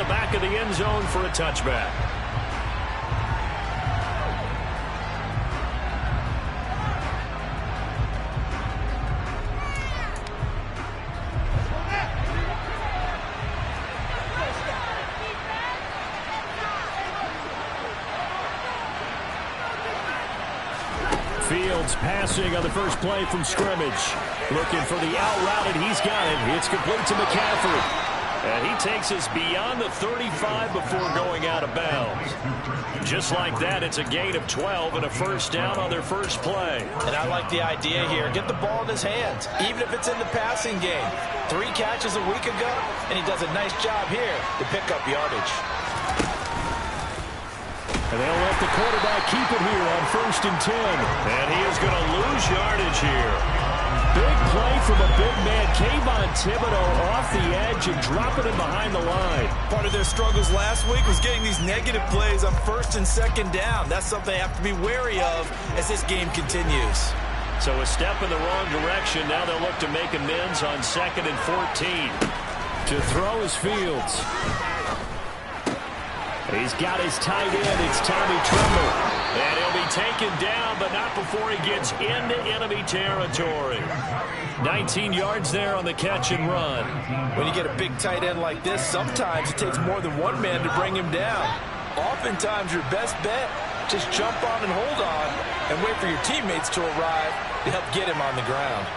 the back of the end zone for a touchback. Fields passing on the first play from scrimmage. Looking for the out route, and he's got it. It's complete to McCaffrey. And he takes us beyond the 35 before going out of bounds. Just like that, it's a gain of 12 and a first down on their first play. And I like the idea here. Get the ball in his hands, even if it's in the passing game. 3 catches a week ago, and he does a nice job here to pick up yardage. And they'll let the quarterback keep it here on 1st and 10. And he is going to lose yardage here. Big play from a big man. Kayvon Thibodeau off the edge and dropping him behind the line. Part of their struggles last week was getting these negative plays on 1st and 2nd down. That's something they have to be wary of as this game continues. So a step in the wrong direction. Now they'll look to make amends on 2nd and 14. To throw is Fields. He's got his tight end. It's Tommy Tremble. And he'll be taken down, but not before he gets into enemy territory. 19 yards there on the catch and run. When you get a big tight end like this, sometimes it takes more than one man to bring him down. Oftentimes, your best bet, just jump on and hold on and wait for your teammates to arrive to help get him on the ground.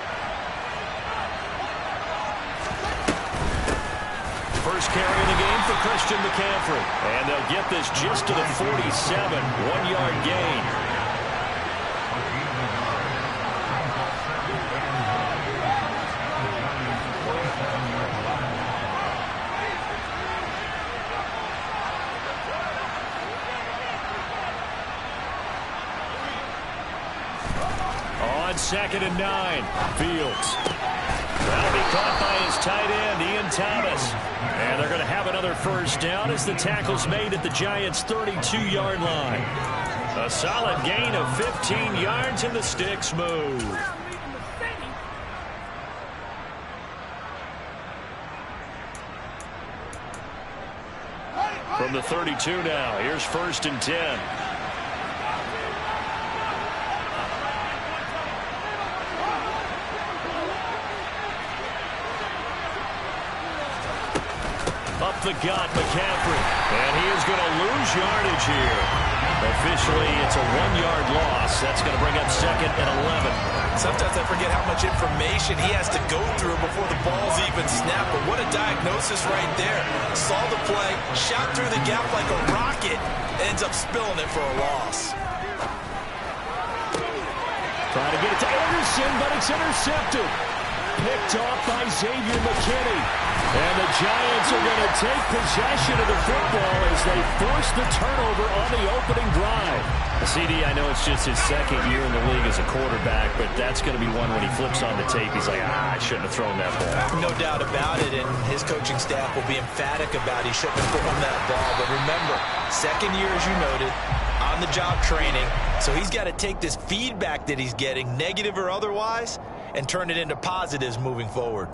First carry in the game for Christian McCaffrey. And they'll get this just to the 47. 1-yard gain. On 2nd and 9. Fields. That'll be caught by his tight end, Ian Thomas. And they're going to have another first down as the tackle's made at the Giants' 32-yard line. A solid gain of 15 yards and the sticks move. From the 32 now, here's 1st and 10. Up the gut, McCaffrey. And he is going to lose yardage here. Officially, it's a 1-yard loss. That's going to bring up 2nd and 11. Sometimes I forget how much information he has to go through before the ball's even snapped. But what a diagnosis right there. Saw the play, shot through the gap like a rocket, ends up spilling it for a loss. Trying to get it to Anderson, but it's intercepted. Picked off by Xavier McKinney. And the Giants are going to take possession of the football as they force the turnover on the opening drive. CD, I know it's just his 2nd year in the league as a quarterback, but that's going to be one when he flips on the tape. He's like, I shouldn't have thrown that ball. No doubt about it, and his coaching staff will be emphatic about he shouldn't have thrown that ball. But remember, 2nd year, as you noted, on-the-job training. So he's got to take this feedback that he's getting, negative or otherwise, and turn it into positives moving forward.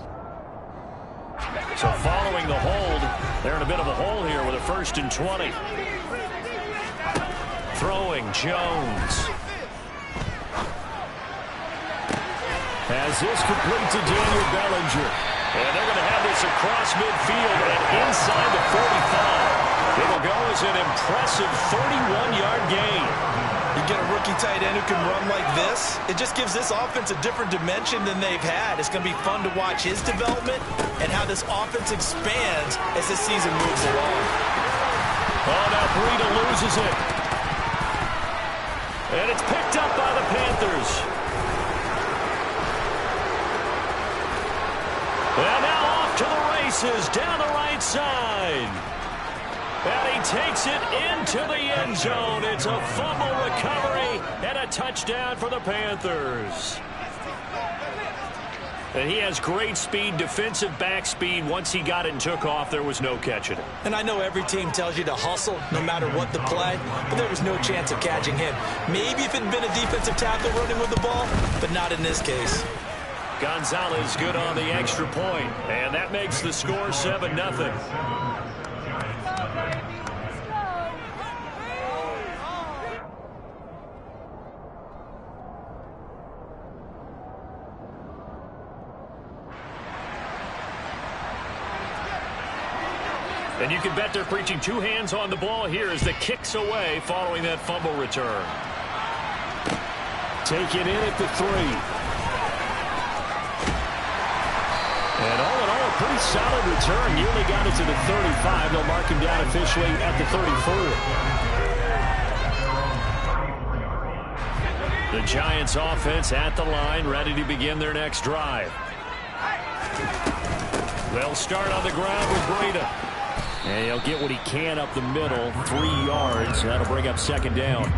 So following the hold, they're in a bit of a hole here with a 1st and 20. Throwing Jones. Has this complete to Daniel Bellinger. And they're going to have this across midfield and inside the 45. It'll go as an impressive 31-yard gain. You get a rookie tight end who can run like this, it just gives this offense a different dimension than they've had. It's going to be fun to watch his development and how this offense expands as this season moves along. Oh, now Breida loses it. And it's picked up by the Panthers. And now off to the races down the right side. And he takes it into the end zone. It's a fumble recovery and a touchdown for the Panthers. And he has great speed, defensive back speed. Once he got it and took off, there was no catching it. And I know every team tells you to hustle no matter what the play, but there was no chance of catching him. Maybe if it had been a defensive tackle running with the ball, but not in this case. Gonzalez good on the extra point, and that makes the score 7-0. And you can bet they're preaching two hands on the ball here as the kick's away following that fumble return. Take it in at the 3. And all in all, a pretty solid return. Nearly got it to the 35. They'll mark him down officially at the 34. The Giants offense at the line, ready to begin their next drive. They'll start on the ground with Breida. And he'll get what he can up the middle, 3 yards. That'll bring up second down.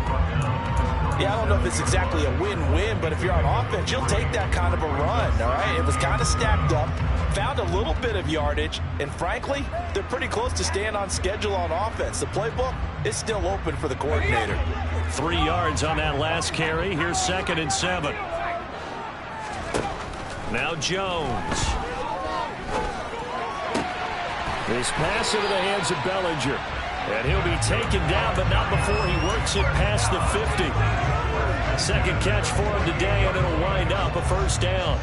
Yeah, I don't know if it's exactly a win-win, but if you're on offense, you'll take that kind of a run, all right? It was kind of stacked up, found a little bit of yardage, and frankly, they're pretty close to staying on schedule on offense. The playbook is still open for the coordinator. 3 yards on that last carry. Here's 2nd and 7. Now Jones. This pass into the hands of Bellinger. And he'll be taken down, but not before he works it past the 50. Second catch for him today, and it'll wind up a first down.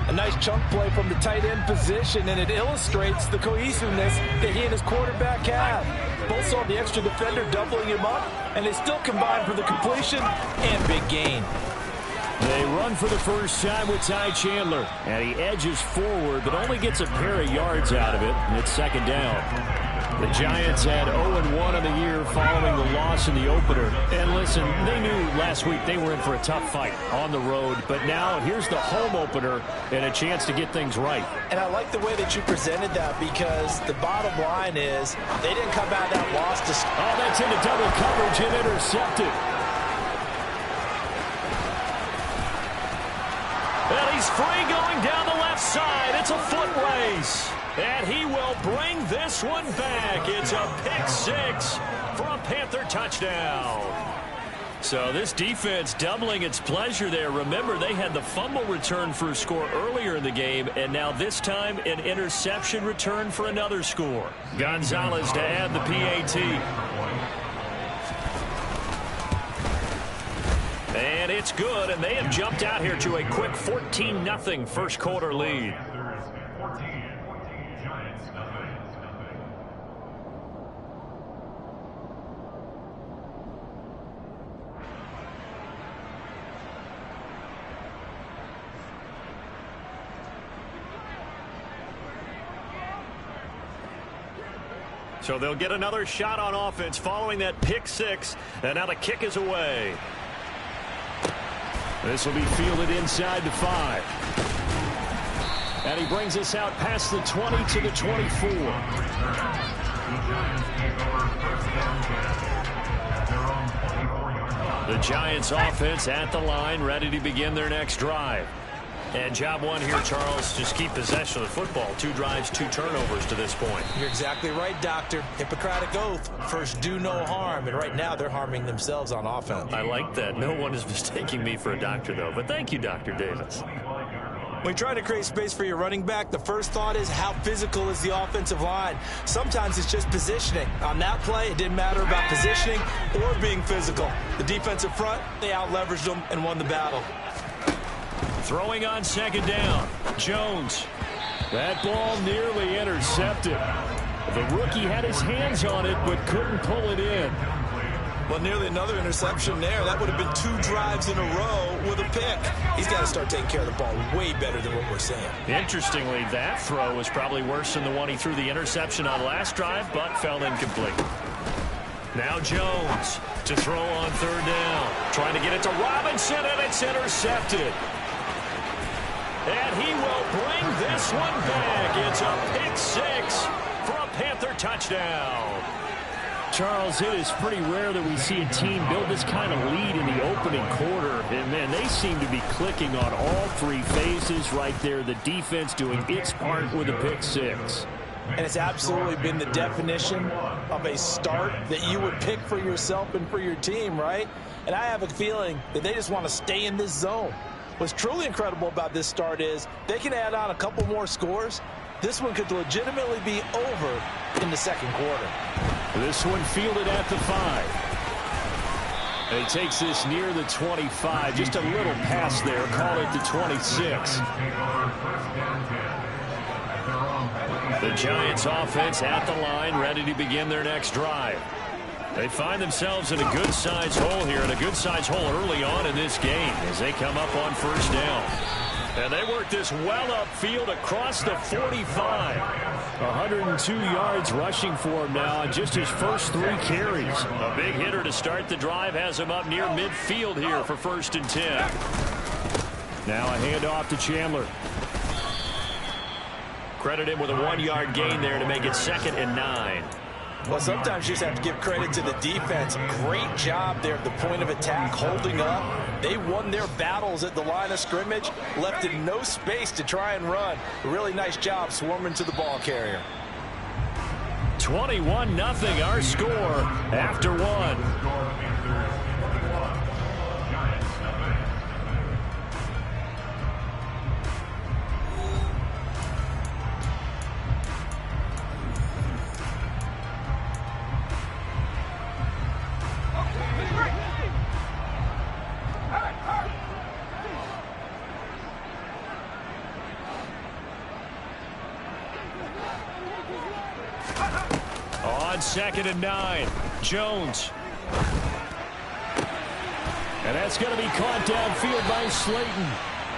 A nice chunk play from the tight end position, and it illustrates the cohesiveness that he and his quarterback have. Both saw the extra defender doubling him up, and they still combined for the completion and big gain. They run for the first time with Ty Chandler, and he edges forward, but only gets a pair of yards out of it, and it's second down. The Giants had 0-1 on the year following the loss in the opener. And listen, they knew last week they were in for a tough fight on the road. But now here's the home opener and a chance to get things right. And I like the way that you presented that because the bottom line is they didn't come out of that loss to... Oh, that's into double coverage and intercepted. And he's free going down the left side. It's a foot race. And he will bring this one back. It's a pick 6 for a Panther touchdown. So this defense doubling its pleasure there. Remember, they had the fumble return for a score earlier in the game, and now this time an interception return for another score. Gonzalez to add the PAT. And it's good, and they have jumped out here to a quick 14-0 first quarter lead. So they'll get another shot on offense following that pick 6, and now the kick is away. This will be fielded inside the 5. And he brings us out past the 20 to the 24. The Giants offense at the line, ready to begin their next drive. And job one here, Charles, just keep possession of the football. 2 drives, 2 turnovers to this point. You're exactly right, Doctor. Hippocratic oath. First, do no harm. And right now, they're harming themselves on offense. I like that. No one is mistaking me for a doctor, though. But thank you, Dr. Davis. When you try to create space for your running back, the first thought is how physical is the offensive line. Sometimes it's just positioning. On that play, it didn't matter about positioning or being physical. The defensive front, they out-leveraged them and won the battle. Throwing on second down. Jones. That ball nearly intercepted. The rookie had his hands on it but couldn't pull it in. Well, nearly another interception there. That would have been 2 drives in a row with a pick. He's got to start taking care of the ball way better than what we're saying. Interestingly, that throw was probably worse than the one he threw the interception on last drive, but fell incomplete. Now Jones to throw on third down. Trying to get it to Robinson, and it's intercepted. And he will bring this one back. It's a pick 6 for a Panther touchdown. Charles, it is pretty rare that we see a team build this kind of lead in the opening quarter. And, man, they seem to be clicking on all 3 phases right there. The defense doing its part with a pick 6. And it's absolutely been the definition of a start that you would pick for yourself and for your team, right? And I have a feeling that they just want to stay in this zone. What's truly incredible about this start is they can add on a couple more scores. This one could legitimately be over in the second quarter. This one fielded at the 5. He takes this near the 25. Just a little pass there. Call it the 26. The Giants offense at the line, ready to begin their next drive. They find themselves in a good-sized hole here, and a good-sized hole early on in this game as they come up on first down. And they work this well upfield across the 45. 102 yards rushing for him now on just his first 3 carries. A big hitter to start the drive has him up near midfield here for 1st and 10. Now a handoff to Chandler. Credit him with a 1-yard gain there to make it 2nd and 9. Well, sometimes you just have to give credit to the defense. Great job there at the point of attack, holding up. They won their battles at the line of scrimmage, left in no space to try and run. A really nice job swarming to the ball carrier. 21-0 our score after 1. On 2nd and 9, Jones. And that's going to be caught downfield by Slayton.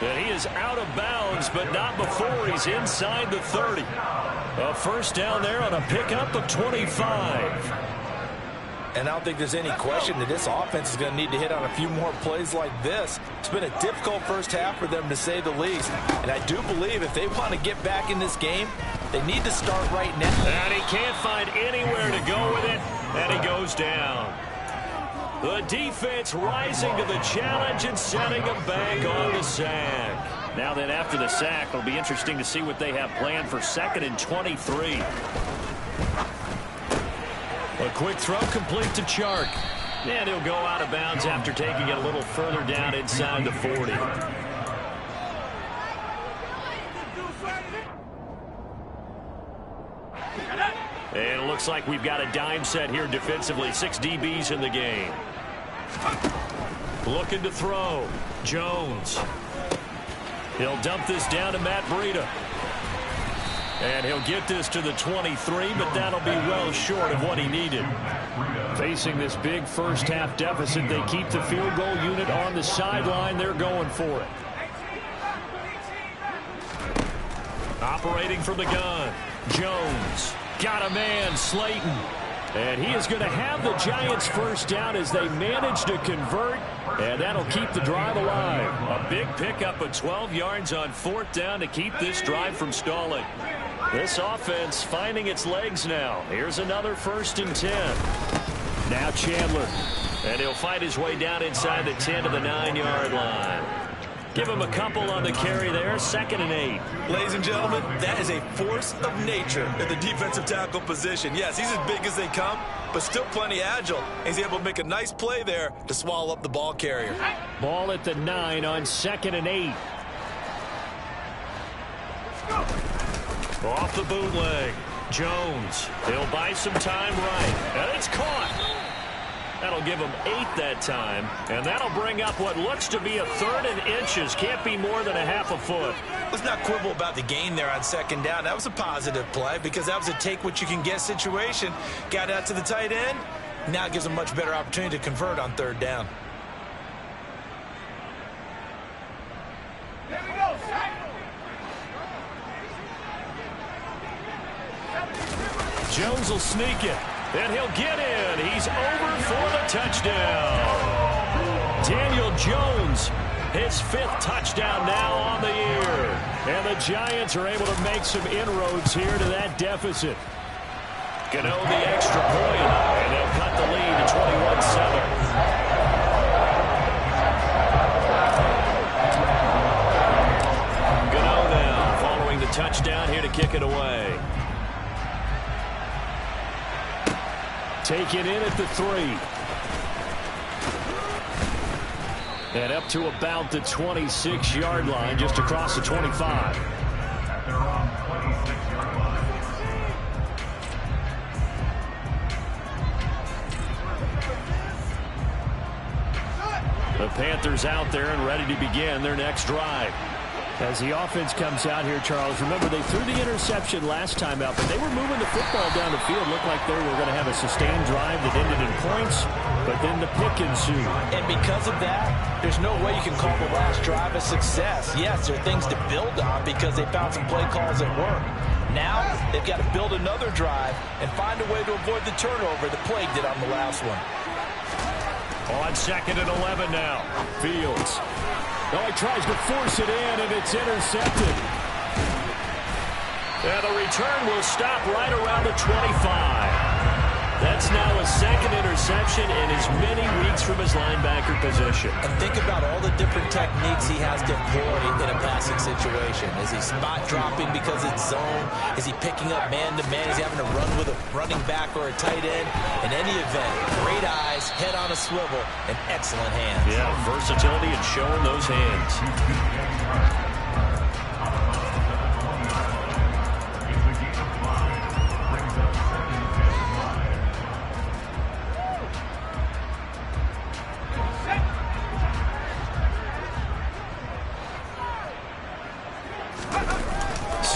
And he is out of bounds, but not before he's inside the 30. A first down there on a pickup of 25. And I don't think there's any question that this offense is going to need to hit on a few more plays like this. It's been a difficult first half for them, to say the least. And I do believe if they want to get back in this game, they need to start right now. And he can't find anywhere to go with it, and he goes down. The defense rising to the challenge and setting him back on the sack. Now then, after the sack, it'll be interesting to see what they have planned for 2nd and 23. A quick throw complete to Chark. And he'll go out of bounds after taking it a little further down inside the 40. And it looks like we've got a dime set here defensively. 6 DBs in the game. Looking to throw. Jones. He'll dump this down to Matt Breida. And he'll get this to the 23, but that'll be well short of what he needed. Facing this big first half deficit, they keep the field goal unit on the sideline. They're going for it. Operating from the gun. Jones. Got a man, Slayton. And he is going to have the Giants first down as they manage to convert. And that'll keep the drive alive. A big pickup of 12 yards on 4th down to keep this drive from stalling. This offense finding its legs now. Here's another 1st and 10. Now Chandler. And he'll fight his way down inside the 10 to the 9-yard line. Give him a couple on the carry there. 2nd and 8. Ladies and gentlemen, that is a force of nature at the defensive tackle position. Yes, he's as big as they come, but still plenty agile. He's able to make a nice play there to swallow up the ball carrier. Ball at the 9 on 2nd and 8. Off the bootleg. Jones. He'll buy some time right. And it's caught. That'll give him 8 that time. And that'll bring up what looks to be a 3rd and inches. Can't be more than a half a foot. Let's not quibble about the gain there on 2nd down. That was a positive play because that was a take-what-you-can-get situation. Got out to the tight end. Now gives him a much better opportunity to convert on 3rd down. There we go. Jones will sneak it. And he'll get in. He's over for the touchdown. Daniel Jones, his 5th touchdown now on the year. And the Giants are able to make some inroads here to that deficit. Gano the extra point, and they'll cut the lead to 21-7. Gano now following the touchdown here to kick it away. Take it in at the 3. And up to about the 26-yard line, just across the 25. The Panthers out there and ready to begin their next drive. As the offense comes out here, Charles, remember they threw the interception last time out, but they were moving the football down the field. Looked like they were going to have a sustained drive that ended in points, but then the pick ensued. And because of that, there's no way you can call the last drive a success. Yes, there are things to build on because they found some play calls that work. Now, they've got to build another drive and find a way to avoid the turnover the Plague did on the last one. On 2nd and 11 now. Fields. Oh, he tries to force it in, and it's intercepted. And the return will stop right around the 25. That's now a second interception in as many weeks from his linebacker position. And think about all the different techniques he has to employ in a passing situation. Is he spot dropping because it's zone? Is he picking up man-to-man? Is he having to run with a running back or a tight end? In any event, great eyes, head on a swivel, and excellent hands. Yeah, versatility and showing those hands.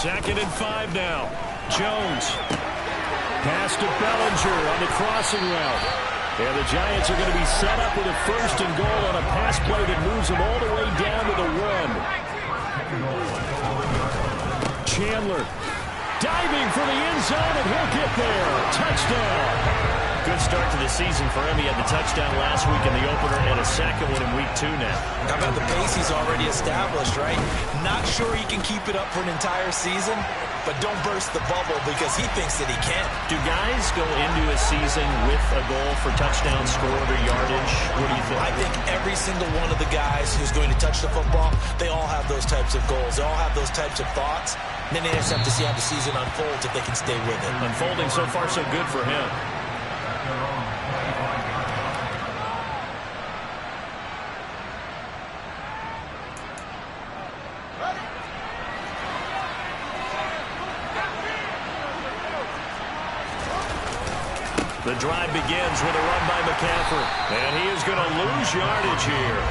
Second and 5 now. Jones. Pass to Bellinger on the crossing route. And the Giants are going to be set up with a 1st and goal on a pass play that moves them all the way down to the 1. Chandler diving for the end zone, and he'll get there. Touchdown. Good start to the season for him. He had the touchdown last week in the opener and a second one in week 2 now. How about the pace he's already established, right? Not sure he can keep it up for an entire season, but don't burst the bubble because he thinks that he can. Do guys go into a season with a goal for touchdown scored or yardage? What do you think? I think every single one of the guys who's going to touch the football, they all have those types of goals. They all have those types of thoughts. And then they just have to see how the season unfolds if they can stay with it. Unfolding so far so good for him. The drive begins with a run by McCaffrey. And he is going to lose yardage here.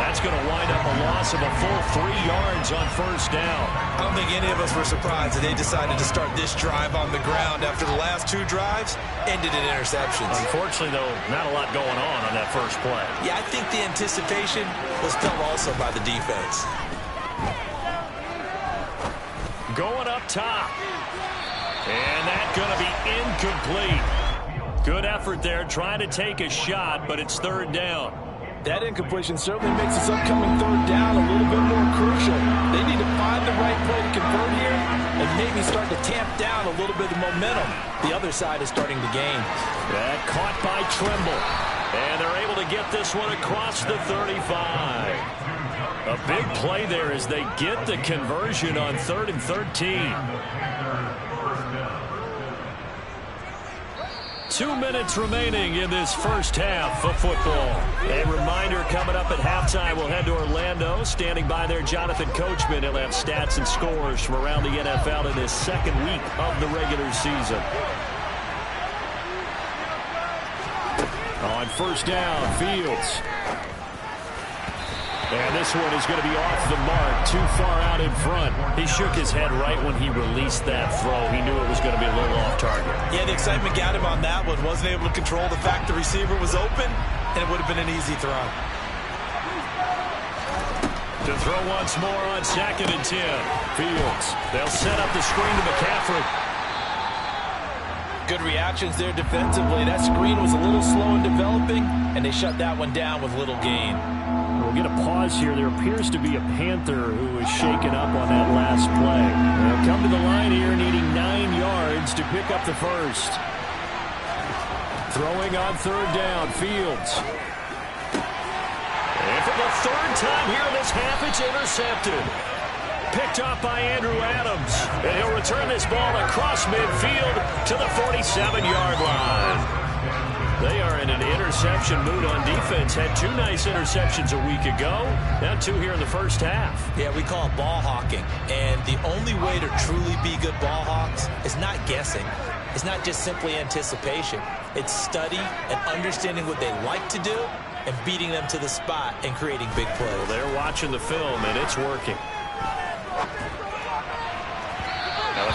That's going to wind up a loss of a full 3 yards on 1st down. I don't think any of us were surprised that they decided to start this drive on the ground after the last 2 drives ended in interceptions. Unfortunately, though, not a lot going on that first play. Yeah, I think the anticipation was felt also by the defense. Going up top. And that's going to be incomplete. Good effort there, trying to take a shot, but it's 3rd down. That incompletion certainly makes this upcoming 3rd down a little bit more crucial. They need to find the right play to convert here and maybe start to tamp down a little bit of momentum. The other side is starting to gain. That caught by Trimble. And they're able to get this one across the 35. A big play there as they get the conversion on 3rd and 13. 2 minutes remaining in this first half of football. A reminder, coming up at halftime, we'll head to Orlando. Standing by there, Jonathan Coachman. He'll have stats and scores from around the NFL in this 2nd week of the regular season. On 1st down, Fields. And this one is going to be off the mark, too far out in front. He shook his head right when he released that throw. He knew it was going to be a little off target. Yeah, the excitement got him on that one. Wasn't able to control the fact the receiver was open, and it would have been an easy throw. To throw once more on 2nd and 10. Fields. They'll set up the screen to McCaffrey. Good reactions there defensively. That screen was a little slow in developing, and they shut that one down with little gain. We'll get a pause here. There appears to be a Panther who is shaken up on that last play. They'll come to the line here needing 9 yards to pick up the 1st. Throwing on 3rd down, Fields. And for the 3rd time here in this half, it's intercepted. Picked off by Andrew Adams. And he'll return this ball across midfield to the 47-yard line. They are in an interception mood on defense. Had 2 nice interceptions a week ago. Now 2 here in the first half. Yeah, we call it ball hawking. And the only way to truly be good ball hawks is not guessing. It's not just simply anticipation. It's study and understanding what they like to do and beating them to the spot and creating big plays. Well, they're watching the film, and it's working.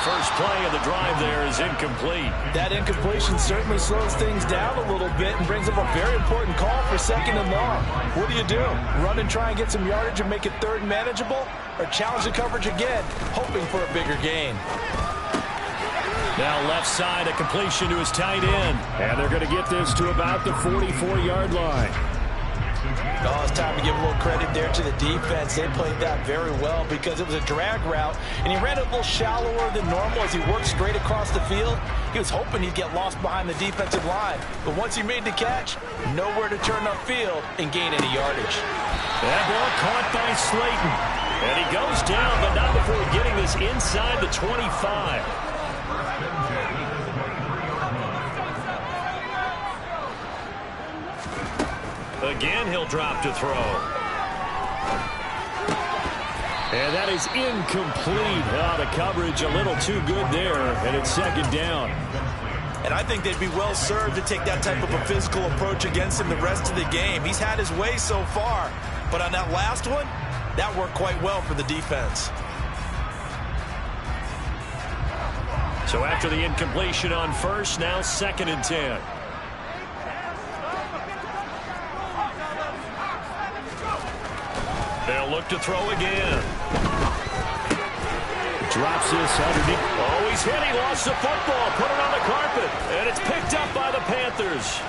first play of the drive there is incomplete. That incompletion certainly slows things down a little bit and brings up a very important call for 2nd and long. What do? Run and try and get some yardage and make it 3rd and manageable? Or challenge the coverage again, hoping for a bigger gain? Now left side, a completion to his tight end. And they're going to get this to about the 44-yard line. Oh, it's time to give a little credit there to the defense. They played that very well because it was a drag route, and he ran it a little shallower than normal as he worked straight across the field. He was hoping he'd get lost behind the defensive line, but once he made the catch, nowhere to turn upfield and gain any yardage. That ball caught by Slayton, and he goes down, but not before getting this inside the 25. Again, he'll drop to throw. And that is incomplete. The coverage a little too good there, and it's 2nd down. And I think they'd be well served to take that type of a physical approach against him the rest of the game. He's had his way so far, but on that last one, that worked quite well for the defense. So after the incompletion on first, now 2nd and 10. They'll look to throw again. Drops this underneath. Oh, he's hit. He lost the football. Put it on the carpet. And it's picked up by the Panthers.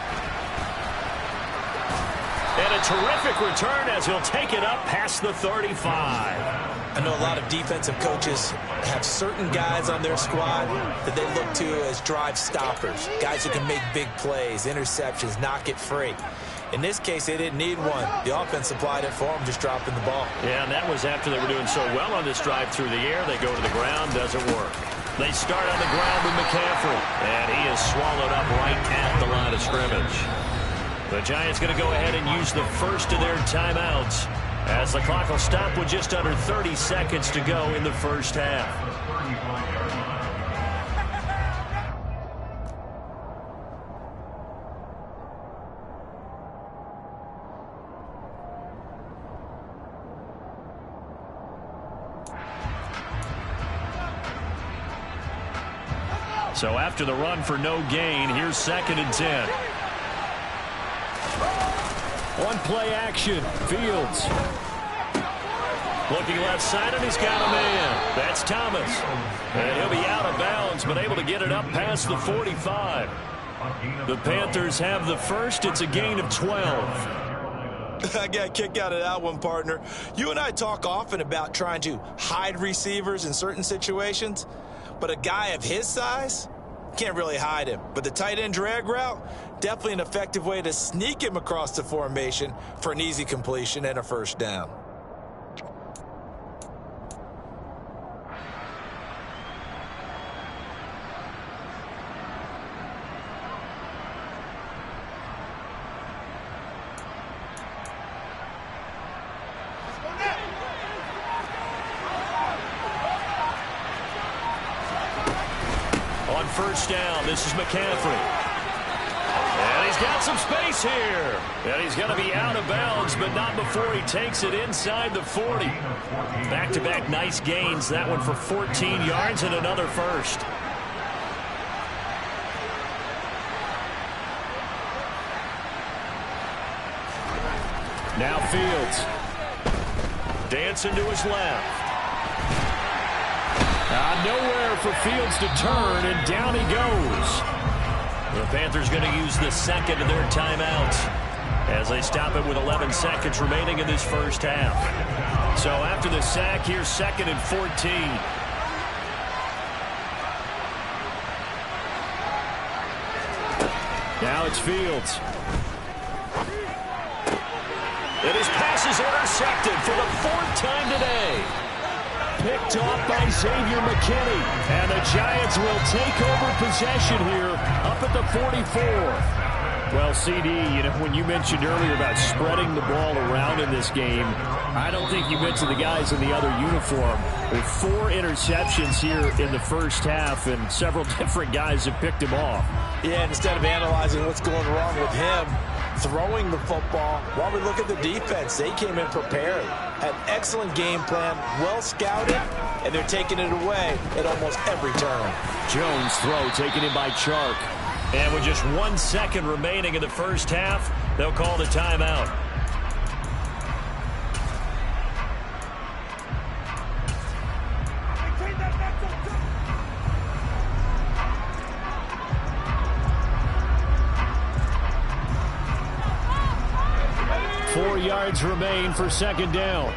And a terrific return as he'll take it up past the 35. I know a lot of defensive coaches have certain guys on their squad that they look to as drive stoppers, guys who can make big plays, interceptions, knock it free. In this case, they didn't need one. The offense supplied it for them, just dropping the ball. Yeah, and that was after they were doing so well on this drive through the air. They go to the ground, doesn't work. They start on the ground with McCaffrey, and he is swallowed up right at the line of scrimmage. The Giants going to go ahead and use the first of their timeouts as the clock will stop with just under 30 seconds to go in the first half. So after the run for no gain, here's 2nd and 10. One play action, Fields. Looking left side, and he's got a man. That's Thomas. And he'll be out of bounds, but able to get it up past the 45. The Panthers have the first. It's a gain of 12. I got a kick out of that one, partner. You and I talk often about trying to hide receivers in certain situations, but a guy of his size can't really hide him. But the tight end drag route, definitely an effective way to sneak him across the formation for an easy completion and a first down. First down, this is McCaffrey. And he's got some space here. And he's going to be out of bounds, but not before he takes it inside the 40. Back-to-back nice gains. That one for 14 yards and another first. Now Fields. Dancing to his left. Nowhere for Fields to turn, and down he goes. The Panthers going to use the second of their timeouts as they stop it with 11 seconds remaining in this first half. So after the sack, here's 2nd and 14. Now it's Fields. And his pass is intercepted for the 4th time today. Picked off by Xavier McKinney. And the Giants will take over possession here up at the 44. Well, CD, you know, when you mentioned earlier about spreading the ball around in this game, I don't think you mentioned the guys in the other uniform. With 4 interceptions here in the first half, and several different guys have picked him off. Yeah, instead of analyzing what's going wrong with him, throwing the football. While we look at the defense, they came in prepared. Had an excellent game plan, well scouted, and they're taking it away at almost every turn. Jones' throw taken in by Chark. And with just 1 second remaining in the first half, they'll call the timeout. Four yards remain for second down.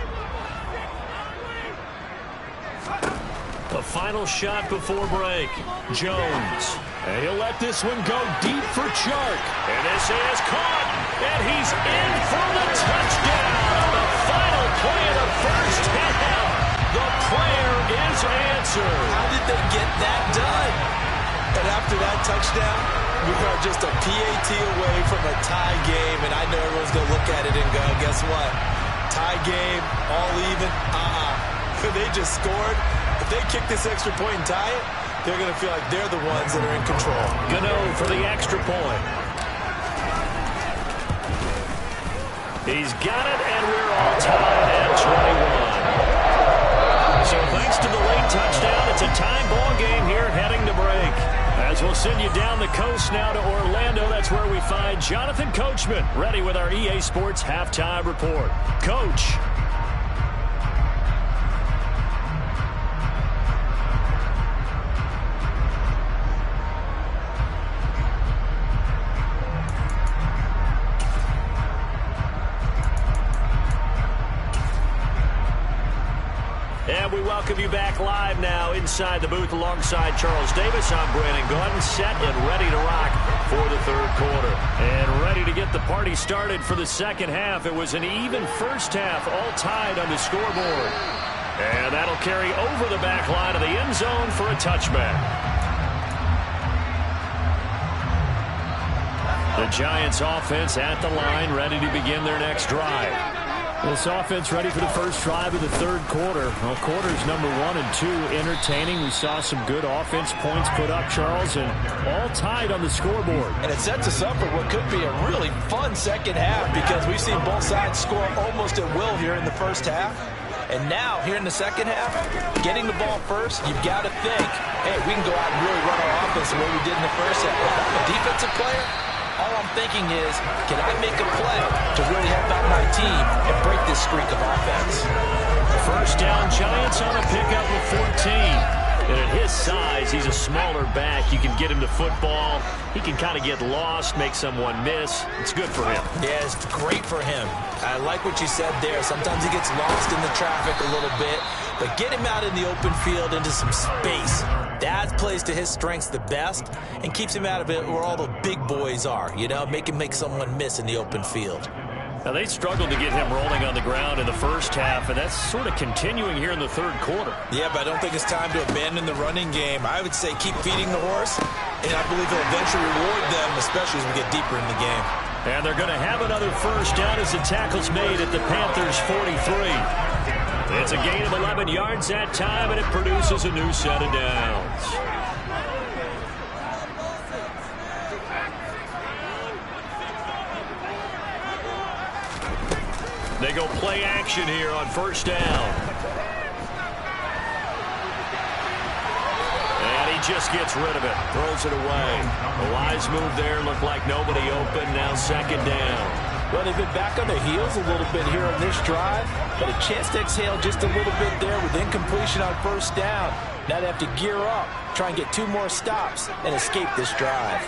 The final shot before break. Jones. And he'll let this one go deep for Chark. And this is caught. And he's in for the touchdown on the final play of the first half. The prayer is answered. How did they get that done? And after that touchdown, we are just a PAT away from a tie game, and I know everyone's going to look at it and go, guess what? Tie game, all even? They just scored. If they kick this extra point and tie it, they're going to feel like they're the ones that are in control. Gano for the extra point. He's got it, and we're all tied at 21. So thanks to the late touchdown, it's a tie ball game here heading to break. As we'll send you down the coast now to Orlando, that's where we find Jonathan Coachman, ready with our EA Sports Halftime Report. Coach. And we welcome you back live now inside the booth alongside Charles Davis. I'm Brandon Gordon, set and ready to rock for the third quarter. And ready to get the party started for the second half. It was an even first half, all tied on the scoreboard. And that'll carry over the back line of the end zone for a touchback. The Giants offense at the line, ready to begin their next drive. This offense ready for the first drive of the third quarter. Well, quarters number 1 and 2 entertaining. We saw some good offense points put up, Charles, and all tied on the scoreboard. And it sets us up for what could be a really fun second half because we've seen both sides score almost at will here in the first half. And now, here in the second half, getting the ball first, you've got to think, hey, we can go out and really run our offense the way we did in the first half. If I'm a defensive player, all I'm thinking is, can I make a play to really help out my team and break this streak of offense? First down, Giants on a pickup with 14. And at his size, he's a smaller back. You can get him to football. He can kind of get lost, make someone miss. It's good for him. Yeah, it's great for him. I like what you said there. Sometimes he gets lost in the traffic a little bit, but get him out in the open field into some space. That plays to his strengths the best and keeps him out of it where all the big boys are, you know, make him make someone miss in the open field. Now, they struggled to get him rolling on the ground in the first half, and that's sort of continuing here in the third quarter. Yeah, but I don't think it's time to abandon the running game. I would say keep feeding the horse, and I believe he'll eventually reward them, especially as we get deeper in the game. And they're going to have another first down as the tackle's made at the Panthers' 43. It's a gain of 11 yards that time, and it produces a new set of downs. They go play action here on first down. And he just gets rid of it. Throws it away. A wise move there. Looked like nobody open. Now second down. Well, they've been back on their heels a little bit here on this drive, but a chance to exhale just a little bit there with incompletion on first down. Now they have to gear up, try and get 2 more stops, and escape this drive.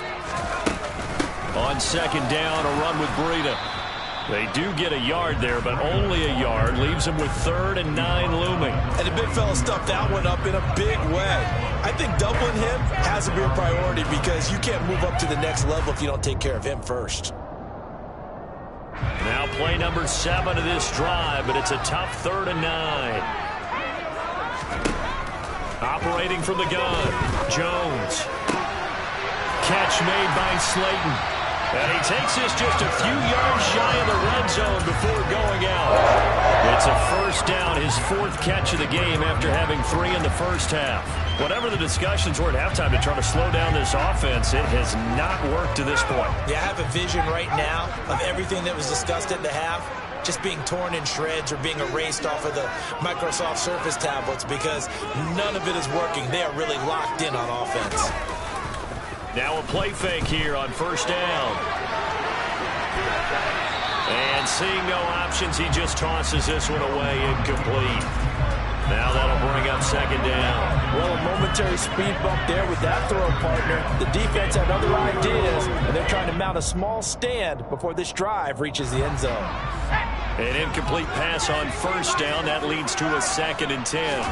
On second down, a run with Breida. They do get a yard there, but only a yard. Leaves them with 3rd and 9 looming. And the big fella stuffed that one up in a big way. I think doubling him has to be a priority because you can't move up to the next level if you don't take care of him first. Now play number 7 of this drive, but it's a tough 3rd and 9. Operating from the gun, Jones. Catch made by Slayton. And he takes this just a few yards shy of the red zone before going out. It's a first down, his fourth catch of the game after having 3 in the first half. Whatever the discussions were at halftime to try to slow down this offense, it has not worked to this point. Yeah, I have a vision right now of everything that was discussed at the half just being torn in shreds or being erased off of the Microsoft Surface tablets because none of it is working. They are really locked in on offense. Now a play fake here on first down. And seeing no options, he just tosses this one away, incomplete. Now that'll bring up second down. Well, a momentary speed bump there with that throw, partner. The defense had other ideas, and they're trying to mount a small stand before this drive reaches the end zone. An incomplete pass on first down. That leads to a 2nd and 10.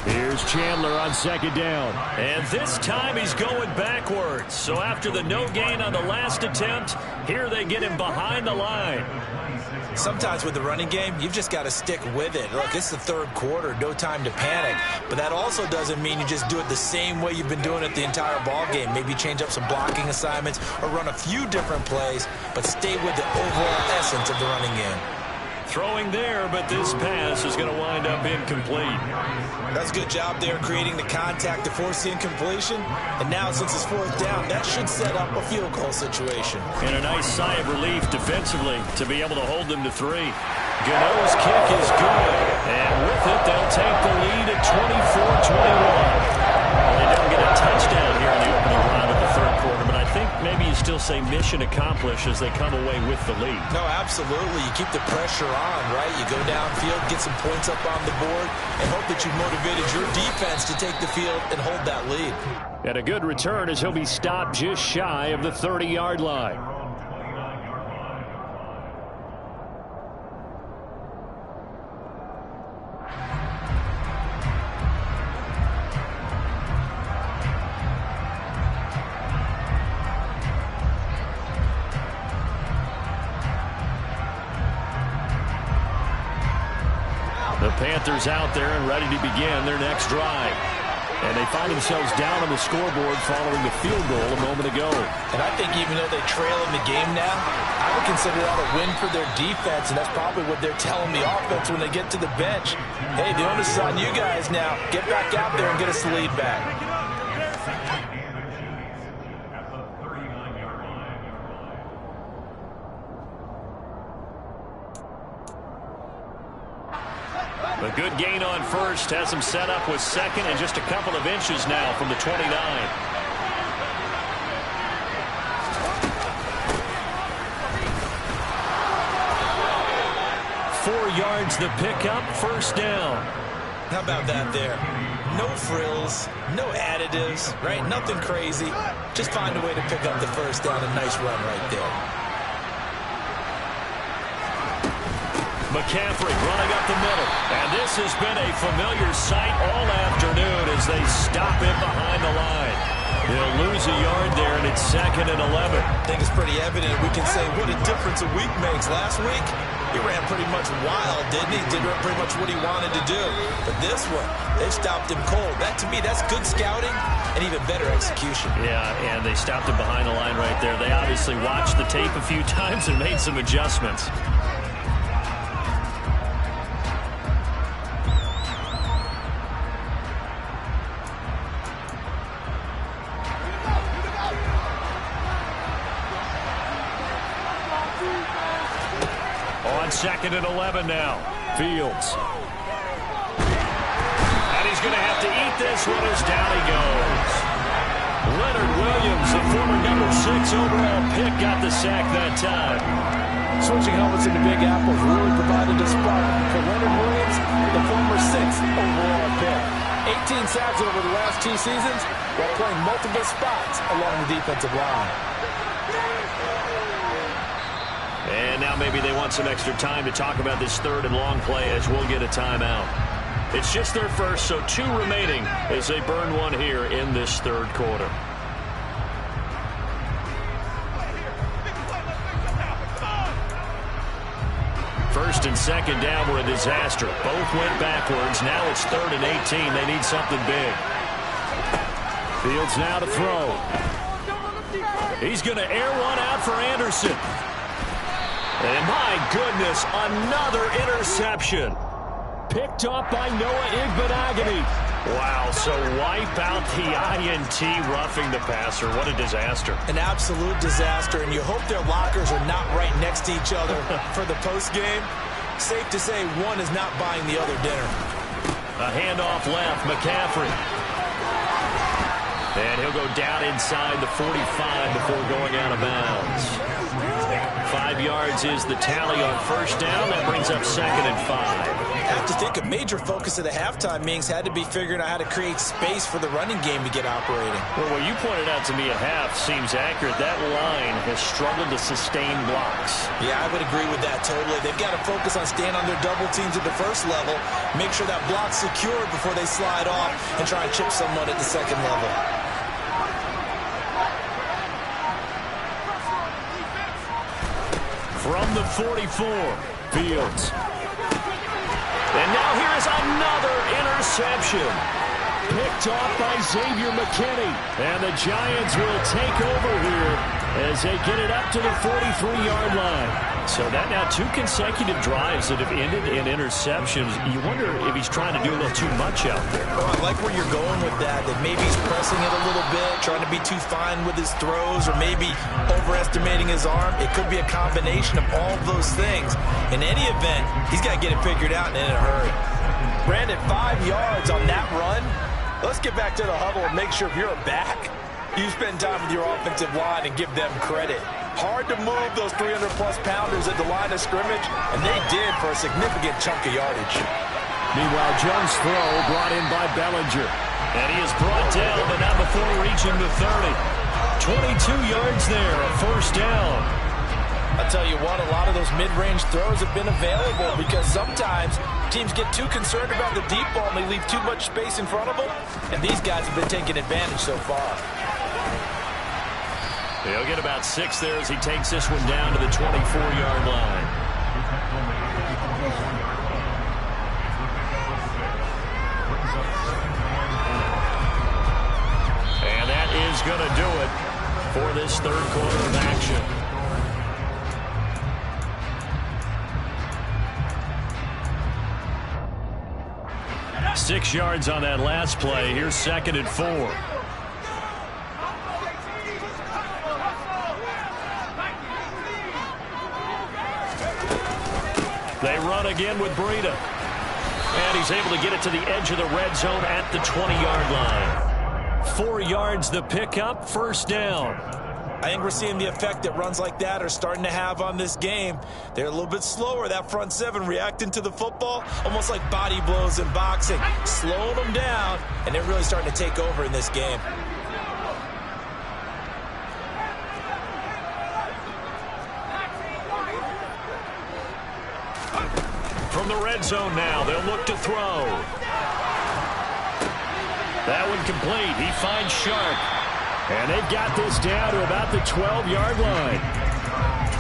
Here's Chandler on second down. And this time he's going backwards. So after the no gain on the last attempt, here they get him behind the line. Sometimes with the running game, you've just got to stick with it. Look, it's the third quarter, no time to panic. But that also doesn't mean you just do it the same way you've been doing it the entire ball game. Maybe change up some blocking assignments or run a few different plays, but stay with the overall essence of the running game. Throwing there, but this pass is going to wind up incomplete. That's a good job there creating the contact to force the incompletion. And now since it's fourth down, that should set up a field goal situation. And a nice sigh of relief defensively to be able to hold them to 3. Gano's kick is good. And with it, they'll take the lead at 24-21. Well, they don't get a touchdown here in the opening round of the third quarter, but I think maybe you still say mission accomplished as they come away with the lead. No, absolutely. You keep the pressure on, right? You go downfield, get some points up on the board, and hope that you've motivated your defense to take the field and hold that lead. And a good return as he'll be stopped just shy of the 30-yard line. The Panthers out there and ready to begin their next drive. And they find themselves down on the scoreboard following the field goal a moment ago. And I think even though they trail in the game now, I would consider that a win for their defense, and that's probably what they're telling the offense when they get to the bench. Hey, the onus is on you guys now. Get back out there and get us the lead back. A good gain on first has him set up with second and just a couple of inches now from the 29. 4 yards the pickup, first down. How about that there? No frills, no additives, right? Nothing crazy. Just find a way to pick up the first down. A nice run right there. McCaffrey running up the middle. And this has been a familiar sight all afternoon as they stop him behind the line. They'll lose a yard there, and it's 2nd and 11. I think it's pretty evident. We can say what a difference a week makes. Last week, he ran pretty much wild, didn't he? Did pretty much what he wanted to do. But this one, they stopped him cold. That, to me, that's good scouting and even better execution. Yeah, and they stopped him behind the line right there. They obviously watched the tape a few times and made some adjustments. On 2nd and 11 now. Fields. And he's going to have to eat this one as down he goes. Leonard Williams, the former number 6 overall pick, got the sack that time. Switching helmets in the Big Apple really provided a spark for Leonard Williams, the former 6th overall pick. 18 sacks over the last 2 seasons while playing multiple spots along the defensive line. And now maybe they want some extra time to talk about this 3rd and long play as we'll get a timeout. It's just their first, so 2 remaining as they burn one here in this 3rd quarter. First and 2nd down were a disaster. Both went backwards. Now it's 3rd and 18. They need something big. Fields now to throw. He's going to air one out for Anderson. And my goodness, another interception. Picked up by Noah Igbenogany. Wow, so wipe out the INT roughing the passer. What a disaster. An absolute disaster, and you hope their lockers are not right next to each other for the postgame. Safe to say one is not buying the other dinner. A handoff left, McCaffrey. And he'll go down inside the 45 before going out of bounds. 5 yards is the tally on first down. That brings up 2nd and 5. I have to think a major focus of the halftime meetings had to be figuring out how to create space for the running game to get operating. Well, what you pointed out to me at half seems accurate. That line has struggled to sustain blocks. Yeah, I would agree with that totally. They've got to focus on staying on their double teams at the first level, make sure that block's secured before they slide off and try and chip someone at the second level. From the 44, Fields. And now here is another interception. Picked off by Xavier McKinney. And the Giants will take over here as they get it up to the 43-yard line. So that now 2 consecutive drives that have ended in interceptions. You wonder if he's trying to do a little too much out there. Oh, I like where you're going with that maybe he's pressing it a little bit, trying to be too fine with his throws, or maybe overestimating his arm. It could be a combination of all of those things. In any event, he's got to get it figured out and in a hurry. Brandon, 5 yards on that run. Let's get back to the huddle and make sure if you're a back, you spend time with your offensive line and give them credit. Hard to move those 300-plus pounders at the line of scrimmage, and they did for a significant chunk of yardage. Meanwhile, Jones' throw brought in by Bellinger. And he is brought down, but not before reaching the 30. 22 yards there, a first down. I'll tell you what, a lot of those mid-range throws have been available because sometimes teams get too concerned about the deep ball and they leave too much space in front of them, and these guys have been taking advantage so far. He'll get about 6 there as he takes this one down to the 24-yard line. And that is going to do it for this third quarter of action. Six yards on that last play. Here's 2nd and 4. They run again with Breida. And he's able to get it to the edge of the red zone at the 20-yard line. 4 yards the pickup, first down. I think we're seeing the effect that runs like that are starting to have on this game. They're a little bit slower, that front seven reacting to the football, almost like body blows in boxing, slowing them down, and they're really starting to take over in this game. From the red zone now, they'll look to throw. That one complete. He finds Sharp. And they've got this down to about the 12-yard line.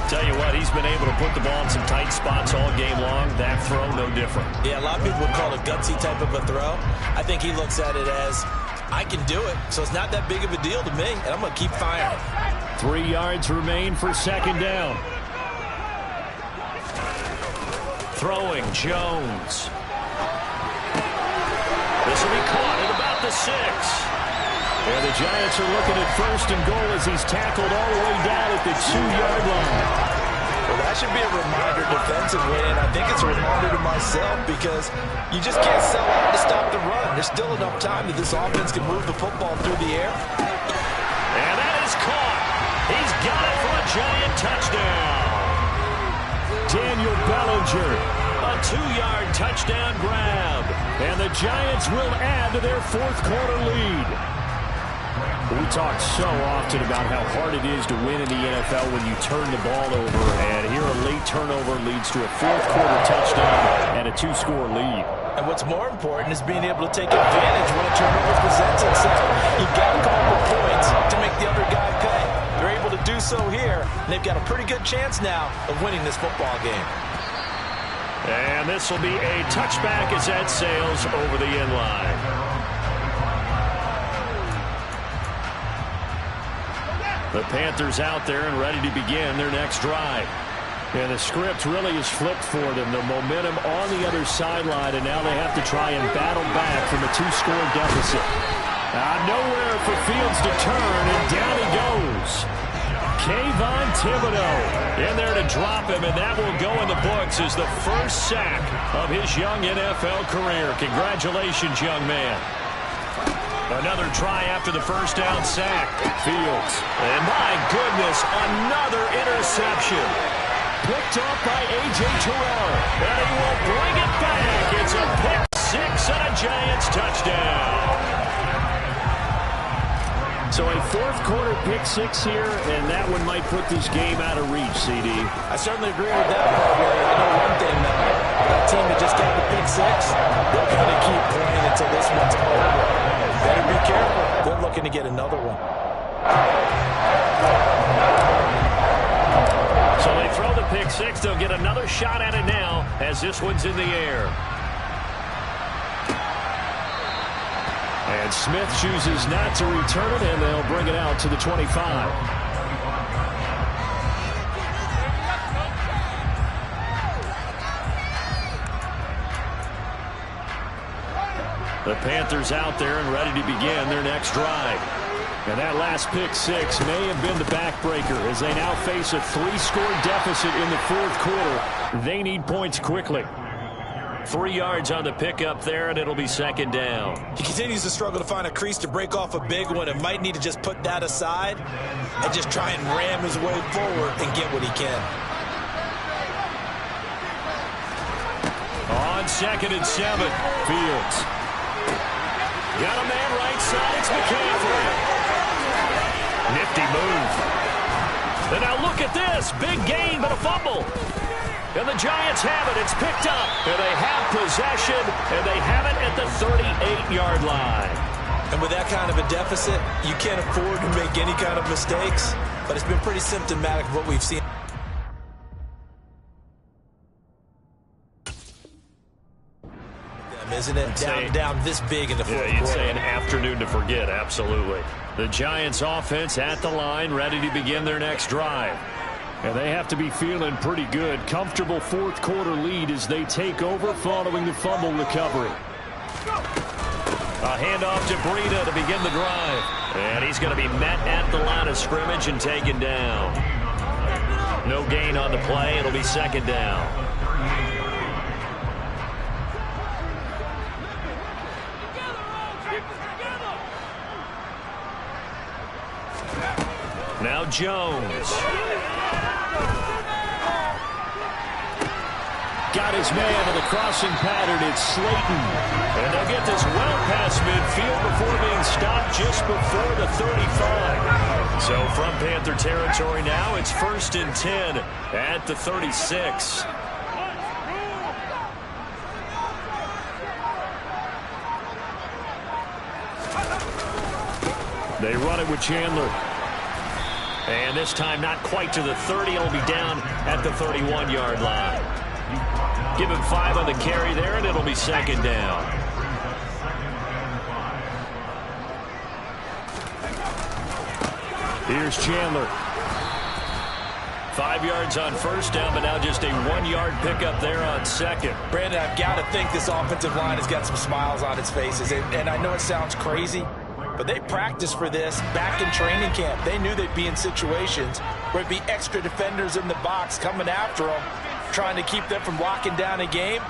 Tell you what, he's been able to put the ball in some tight spots all game long. That throw, no different. Yeah, a lot of people would call it a gutsy type of a throw. I think he looks at it as, I can do it, so it's not that big of a deal to me, and I'm going to keep firing. 3 yards remain for second down. Throwing, Jones. This will be caught at about the 6. And the Giants are looking at first and goal as he's tackled all the way down at the 2-yard line. Well, that should be a reminder defensively, and I think it's a reminder to myself because you just can't sell out to stop the run. There's still enough time that this offense can move the football through the air. And that is caught. He's got it for a Giant touchdown. Daniel Bellinger, a 2-yard touchdown grab. And the Giants will add to their fourth quarter lead. We talk so often about how hard it is to win in the NFL when you turn the ball over. And here a late turnover leads to a fourth quarter touchdown and a 2-score lead. And what's more important is being able to take advantage when a turnover presents itself. You've got to come up with points to make the other guy pay. They're able to do so here, and they've got a pretty good chance now of winning this football game. And this will be a touchback as that sails over the end line. The Panthers out there and ready to begin their next drive. And the script really is flipped for them. The momentum on the other sideline, and now they have to try and battle back from a 2-score deficit. Nowhere for Fields to turn, and down he goes. Kayvon Thibodeau in there to drop him, and that will go in the books as the first sack of his young NFL career. Congratulations, young man. Another try after the first down sack. Fields. And my goodness, another interception. Picked up by A.J. Terrell. And he will bring it back. It's a pick six and a Giants touchdown. So a fourth-quarter pick six here, and that one might put this game out of reach, CD. I certainly agree with that, Bobby. I know one thing, though. That team that just got the pick six, they're going to keep playing until this one's over. Better be careful. They're looking to get another one. So they throw the pick six. They'll get another shot at it now as this one's in the air. And Smith chooses not to return it, and they'll bring it out to the 25. The Panthers out there and ready to begin their next drive. And that last pick six may have been the backbreaker as they now face a 3-score deficit in the fourth quarter. They need points quickly. 3 yards on the pickup there, and it'll be second down. He continues to struggle to find a crease to break off a big one and might need to just put that aside and just try and ram his way forward and get what he can. On 2nd and 7, Fields. Got a man right side, it's McCaffrey. Nifty move. And now look at this, big gain but a fumble. And the Giants have it. It's picked up. And they have possession. And they have it at the 38-yard line. And with that kind of a deficit, you can't afford to make any kind of mistakes. But it's been pretty symptomatic of what we've seen. Isn't it? Down this big in the fourth quarter. You'd say an afternoon to forget. Absolutely. The Giants offense at the line, ready to begin their next drive. And they have to be feeling pretty good. Comfortable fourth quarter lead as they take over following the fumble recovery. A handoff to Breida to begin the drive. And he's going to be met at the line of scrimmage and taken down. No gain on the play. It'll be second down. Now Jones. Got his man in the crossing pattern. It's Slayton. And they'll get this well past midfield before being stopped just before the 35. So from Panther territory now, it's 1st and 10 at the 36. They run it with Chandler. And this time not quite to the 30. It'll be down at the 31-yard line. Give him 5 on the carry there, and it'll be second down. Here's Chandler. 5 yards on first down, but now just a 1-yard pickup there on second. Brandon, I've got to think this offensive line has got some smiles on its faces. And I know it sounds crazy, but they practiced for this back in training camp. They knew they'd be in situations where it'd be extra defenders in the box coming after them, trying to keep them from locking down a game.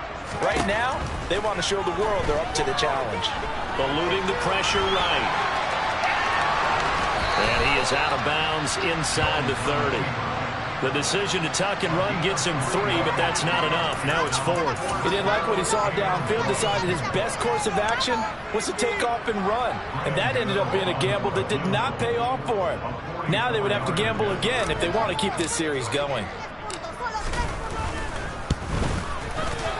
Right now, they want to show the world they're up to the challenge. Eluding the pressure right. And he is out of bounds inside the 30. The decision to tuck and run gets him 3, but that's not enough. Now it's 4th. He didn't like what he saw downfield, decided his best course of action was to take off and run. And that ended up being a gamble that did not pay off for him. Now they would have to gamble again if they want to keep this series going.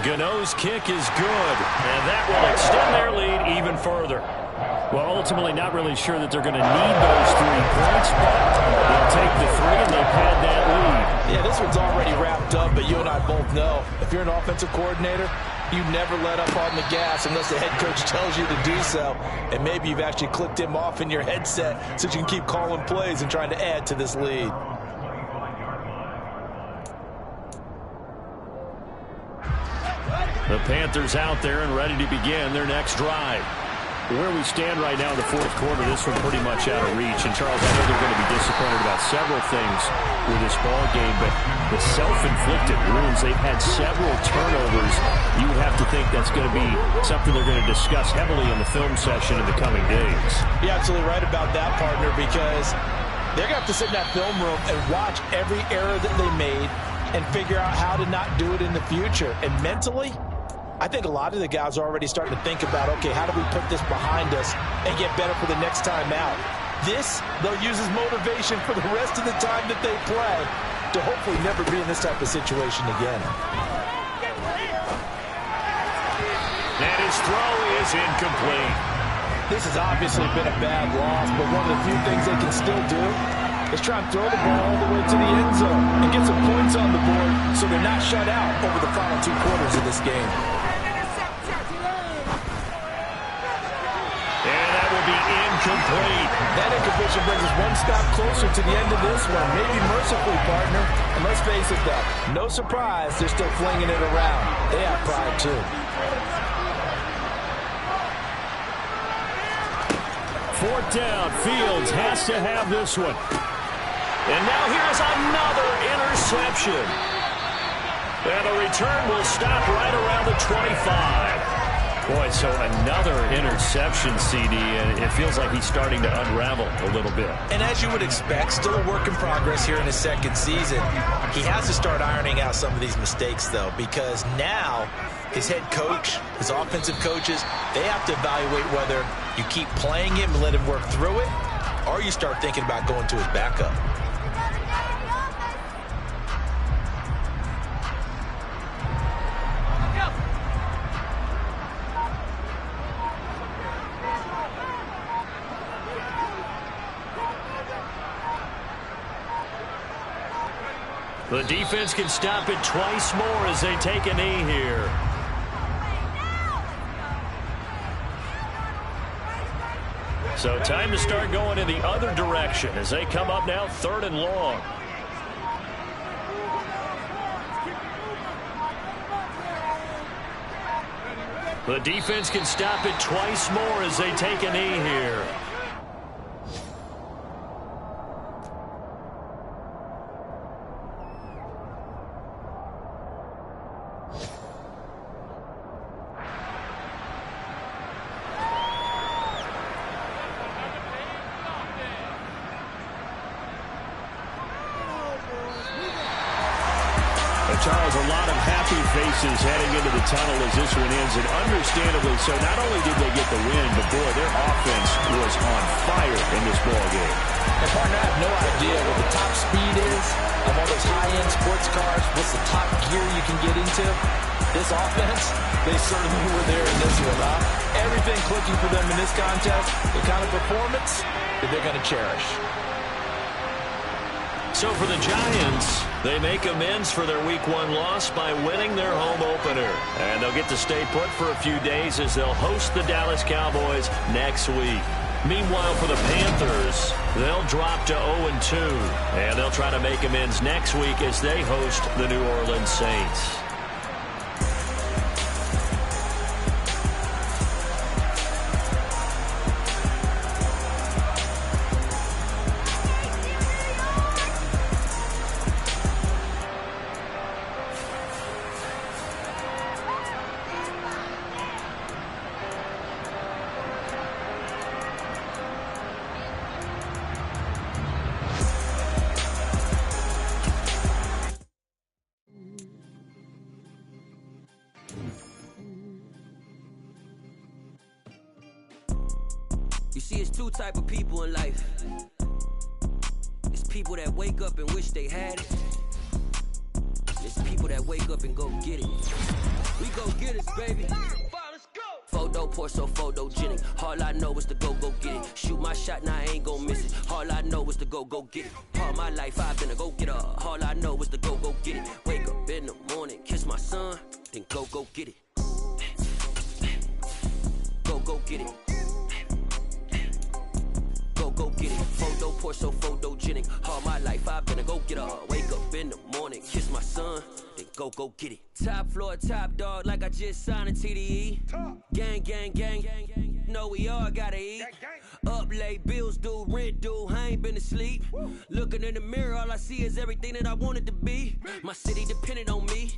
Gano's kick is good, and that will extend their lead even further. Well, ultimately not really sure that they're going to need those 3 points, but they'll take the 3, and they've had that lead. Yeah, this one's already wrapped up, but you and I both know if you're an offensive coordinator, You never let up on the gas unless the head coach tells you to do so. And maybe you've actually clicked him off in your headset so you can keep calling plays and trying to add to this lead. The Panthers out there and ready to begin their next drive. Where we stand right now in the fourth quarter, this one pretty much out of reach. And, Charles, I know they're going to be disappointed about several things with this ball game, but the self-inflicted wounds, they've had several turnovers. You would have to think that's going to be something they're going to discuss heavily in the film session in the coming days. You're absolutely right about that, partner, because they're going to have to sit in that film room and watch every error that they made and figure out how to not do it in the future. And mentally, I think a lot of the guys are already starting to think about, okay, how do we put this behind us and get better for the next time out? This, they'll use as motivation for the rest of the time that they play to hopefully never be in this type of situation again. And his throw is incomplete. This has obviously been a bad loss, but one of the few things they can still do is try and throw the ball all the way to the end zone and get some points on the board so they're not shut out over the final 2 quarters of this game. Incomplete. That incompletion brings us one stop closer to the end of this one. Maybe mercifully, partner. And let's face it, though, no surprise they're still flinging it around. They have pride, too. Fourth down. Fields has to have this one. And now here's another interception. And the return will stop right around the 25. Boy, so another interception, CD, and it feels like he's starting to unravel a little bit. And as you would expect, still a work in progress here in his second season. He has to start ironing out some of these mistakes, though, because now his head coach, his offensive coaches, they have to evaluate whether you keep playing him and let him work through it, or you start thinking about going to his backup. The defense can stop it twice more as they take a knee here. So time to start going in the other direction as they come up now 3rd and long. The defense can stop it twice more as they take a knee here. Charles, a lot of happy faces heading into the tunnel as this one ends, and understandably so. Not only did they get the win, but boy, their offense was on fire in this ball game. And partner, I have no idea what the top speed is of all those high-end sports cars. What's the top gear you can get into? This offense, they certainly were there in this one, huh? Everything clicking for them in this contest, the kind of performance that they're going to cherish. So for the Giants, they make amends for their Week 1 loss by winning their home opener. And they'll get to stay put for a few days as they'll host the Dallas Cowboys next week. Meanwhile, for the Panthers, they'll drop to 0-2. And they'll try to make amends next week as they host the New Orleans Saints. You see, it's 2 type of people in life. It's people that wake up and wish they had it. It's people that wake up and go get it. We go get it, baby. Photo poor, so photogenic. All I know is to go get it. Shoot my shot, now I ain't gon' miss it. All I know is to go get it. All my life I've been a go-getter. All I know is to go get it. Wake up in the morning, kiss my son, then go get it. get it. Go get it. Photo pour so photogenic. All my life I've been a go-getter. Wake up in the morning, kiss my son, then go get it. Top floor, top dog, like I just signed a TDE. Gang, gang, gang, gang, gang. Know we all gotta eat. Up late, bills due, rent due, I ain't been asleep. Looking in the mirror, all I see is everything that I wanted to be. My city depended on me,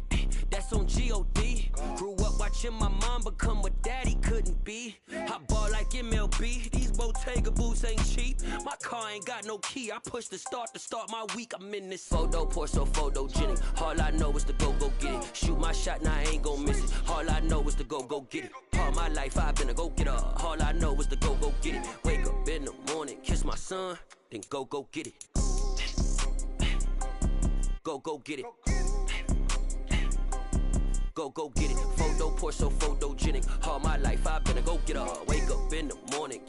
that's on G.O.D. Grew up watching my mom become what daddy couldn't be. I ball like MLB, these Bottega boots ain't cheap. My car ain't got no key, I push the start to start my week. I'm in this photo pour so photogenic. All I know is to go get it. Shoot my shot, now I ain't gon' miss it. All I know is to go get it. All my life I've been a go-getter. All I know is to go get it. Wake up in the morning, kiss my son, then go get it. Go get it. Go get it. Photo pour so photogenic. All my life I've been a go-getter. Wake up in the morning.